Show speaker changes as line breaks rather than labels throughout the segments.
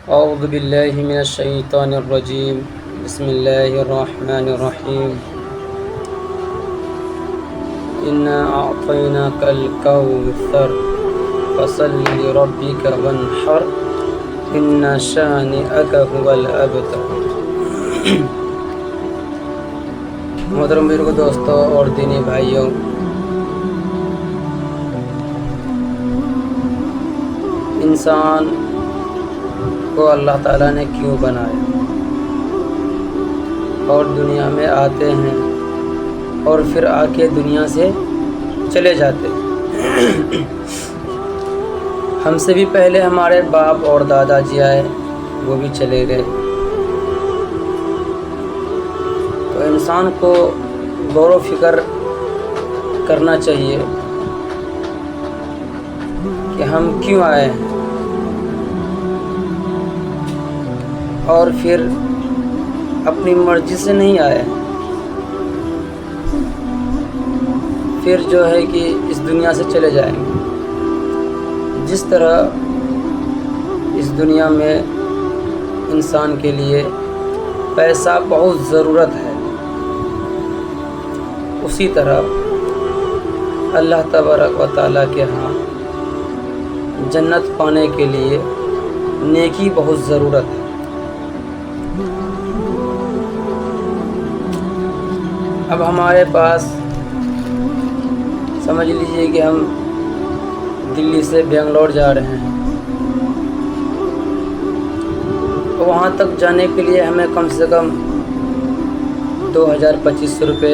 اعوذ باللہ من الشیطان الرجیم بسم اللہ الرحمن الرحیم انا اعطیناک الکوثر فصل لربک وانحر ان شانئک هو الابتر۔ محترم بزرگوں، دوستوں اور دینی بھائیوں، انسان کو اللہ تعالیٰ نے کیوں بنایا اور دنیا میں آتے ہیں اور پھر آ کے دنیا سے چلے جاتے ہیں۔ ہم سے بھی پہلے ہمارے باپ اور دادا جی آئے، وہ بھی چلے گئے۔ تو انسان کو غور و فکر کرنا چاہیے کہ ہم کیوں آئے ہیں، اور پھر اپنی مرضی سے نہیں آئے، پھر جو ہے کہ اس دنیا سے چلے جائیں گے۔ جس طرح اس دنیا میں انسان کے لیے پیسہ بہت ضرورت ہے، اسی طرح اللہ تبارک و تعالیٰ کے ہاں جنت پانے کے لیے نیکی بہت ضرورت ہے۔ اب ہمارے پاس سمجھ لیجئے کہ ہم دلی سے بنگلور جا رہے ہیں، وہاں تک جانے کے لیے ہمیں کم سے کم 2200 روپے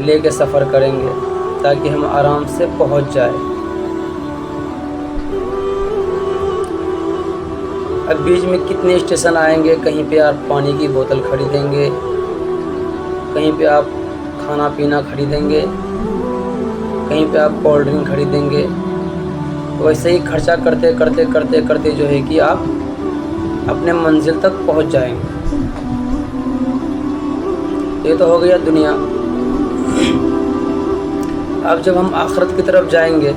لے کے سفر کریں گے تاکہ ہم آرام سے پہنچ جائیں۔ اب بیچ میں کتنے اسٹیشن آئیں گے، کہیں پہ آپ پانی کی بوتل خریدیں گے، کہیں پہ آپ کھانا پینا خریدیں گے، کہیں پہ آپ کولڈ ڈرنک خریدیں گے۔ ویسے ہی خرچہ کرتے کرتے کرتے کرتے جو ہے کہ آپ اپنے منزل تک پہنچ جائیں گے۔ یہ تو ہو گیا دنیا۔ اب جب ہم آخرت کی طرف جائیں گے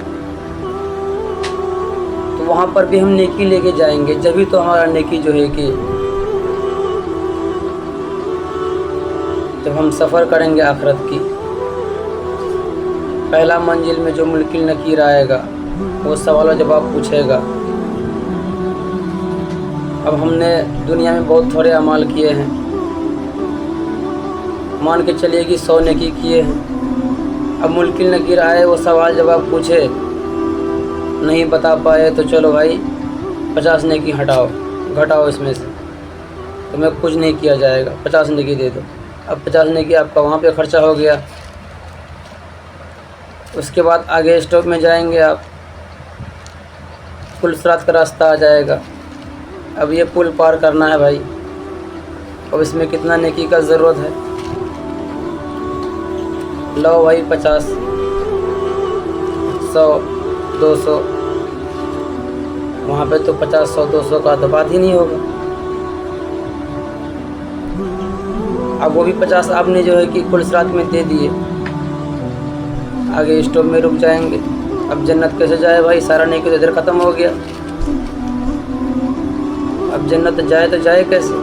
تو وہاں پر بھی ہم نیکی لے کے جائیں گے، جبھی تو ہمارا نیکی جو ہے کہ جب ہم سفر کریں گے آخرت کی، پہلا منزل میں جو منکر نکیر آئے گا وہ سوال و جواب پوچھے گا۔ اب ہم نے دنیا میں بہت تھوڑے اعمال کیے ہیں، مان کے چلیے کہ 100 نیکی کیے ہیں۔ اب منکر نکیر آئے، وہ سوال جواب پوچھے، نہیں بتا پائے تو چلو بھائی 50 نیکی گھٹاؤ اس میں سے، تمہیں کچھ نہیں کیا جائے گا، 50 نیکی دے دو۔ اب 50 نیکی آپ کا وہاں پہ خرچہ ہو گیا۔ اس کے بعد آگے اسٹاپ میں جائیں گے، آپ پل صراط کا راستہ آ جائے گا۔ اب یہ پل پار کرنا ہے بھائی، اب اس میں کتنا نیکی کا ضرورت ہے؟ لو بھائی 50، 100، 200، وہاں پہ تو 50، 100، 200 کا تو بات ہی نہیں ہوگا۔ اب وہ بھی 50 آپ نے جو ہے کہ پل صراط میں دے دیے، آگے اسٹاپ میں رک جائیں گے۔ اب جنت کیسے جائے بھائی؟ سارا نیکی تو ادھر ختم ہو گیا۔ اب جنت جائے تو جائے کیسے؟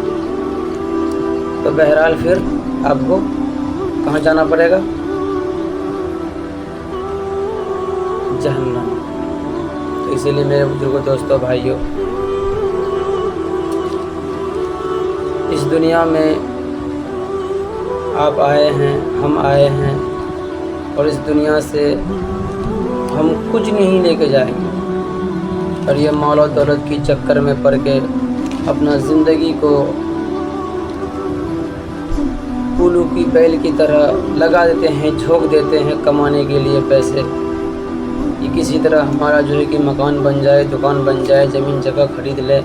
تو بہرحال پھر آپ کو کہاں جانا پڑے گا؟ جہنم۔ تو اسی لیے میرے بزرگوں، دوستوں، بھائیوں، اس دنیا میں آپ آئے ہیں، ہم آئے ہیں، اور اس دنیا سے ہم کچھ نہیں لے کے جائیں گے، اور یہ مال و دولت کی چکر میں پڑ کے اپنا زندگی کو الو کی بیل کی طرح لگا دیتے ہیں، جھونک دیتے ہیں کمانے کے لیے پیسے، کہ کسی طرح ہمارا جو ہے کہ مکان بن جائے، دکان بن جائے، زمین جگہ خرید لے۔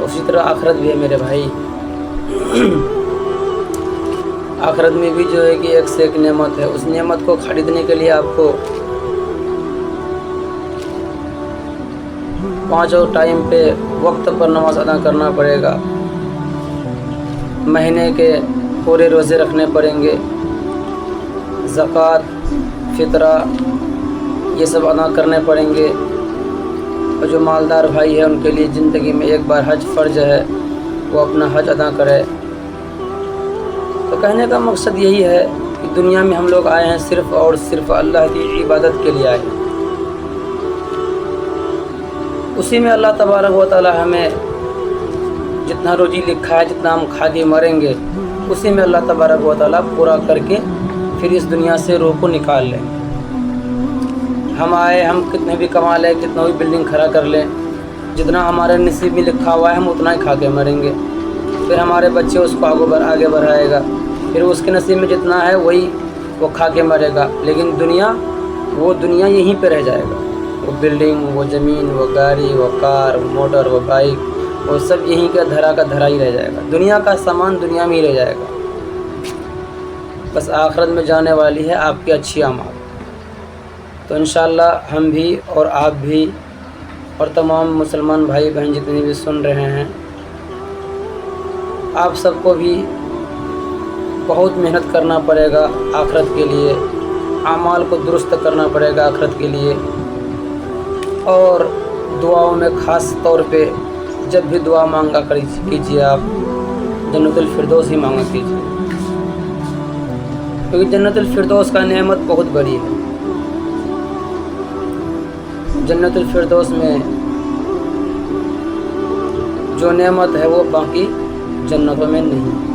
اسی طرح آخرت بھی ہے میرے بھائی۔ آخرت میں بھی جو ہے کہ ایک سے ایک نعمت ہے، اس نعمت کو خریدنے کے لیے آپ کو 5 ٹائم پہ وقت پر نماز ادا کرنا پڑے گا، مہینے کے پورے روزے رکھنے پڑیں گے، زکوٰۃ، فطرہ یہ سب ادا کرنے پڑیں گے، اور جو مالدار بھائی ہے ان کے لیے زندگی میں ایک بار حج فرض ہے، وہ اپنا حج ادا کرے۔ تو کہنے کا مقصد یہی ہے کہ دنیا میں ہم لوگ آئے ہیں صرف اور صرف اللہ کی عبادت کے لیے آئے ہیں۔ اسی میں اللہ تبارک و تعالی ہمیں جتنا روزی لکھا ہے، جتنا ہم کھا کے مریں گے، اسی میں اللہ تبارک و تعالی پورا کر کے پھر اس دنیا سے روح کو نکال لیں گے۔ ہم آئے، ہم کتنے بھی کما لیں، کتنا بھی بلڈنگ کھڑا کر لیں، جتنا ہمارے نصیب میں لکھا ہوا ہے ہم اتنا ہی کھا کے مریں گے۔ پھر ہمارے بچے اس کو آگے بڑھائے گا، پھر اس کے نصیب میں جتنا ہے وہی وہ کھا کے مرے گا۔ لیکن وہ دنیا یہیں پہ رہ جائے گا، وہ بلڈنگ، وہ زمین، وہ گاڑی، وہ کار، وہ موٹر، وہ بائک، وہ سب یہیں کا دھرا ہی رہ جائے گا۔ دنیا کا سامان دنیا میں ہی رہ جائے گا۔ بس آخرت میں جانے والی ہے آپ کی اچھی اعمال۔ تو انشاءاللہ ہم بھی اور آپ بھی اور تمام مسلمان بھائی بہن جتنے بھی سن رہے ہیں، آپ سب کو بھی بہت محنت کرنا پڑے گا آخرت کے لیے، اعمال کو درست کرنا پڑے گا آخرت کے لیے۔ اور دعاؤں میں خاص طور پہ جب بھی دعا مانگا کیجیے، آپ جنت الفردوس ہی مانگا کیجیے، کیونکہ جنت الفردوس کا نعمت بہت بڑی ہے۔ جنت الفردوس میں جو نعمت ہے وہ باقی جنتوں میں نہیں۔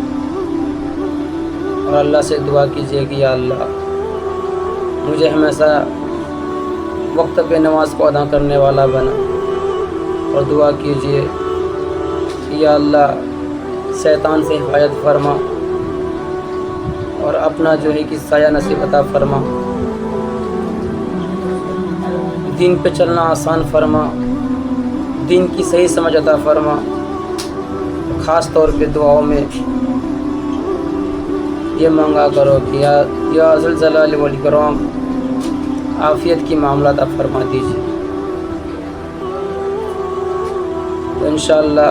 اور اللہ سے دعا کیجیے کہ یا اللہ مجھے ہمیشہ وقت پہ نماز کو ادا کرنے والا بنا، اور دعا کیجیے کہ یا اللہ شیطان سے حفاظت فرما، اور اپنا جو ہے کہ سایہ نصیب عطا فرما، دین پہ چلنا آسان فرما، دین کی صحیح سمجھ عطا فرما۔ خاص طور پہ دعاؤں میں یہ مانگا کرو کہ یا ذو الجلال والاکرام عافیت کی معاملات آپ فرما دیجیے، تو انشاءاللہ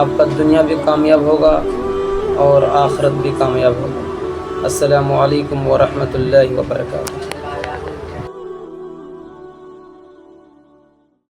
آپ کا دنیا بھی کامیاب ہوگا اور آخرت بھی کامیاب ہوگا۔ السلام علیکم ورحمۃ اللہ وبرکاتہ۔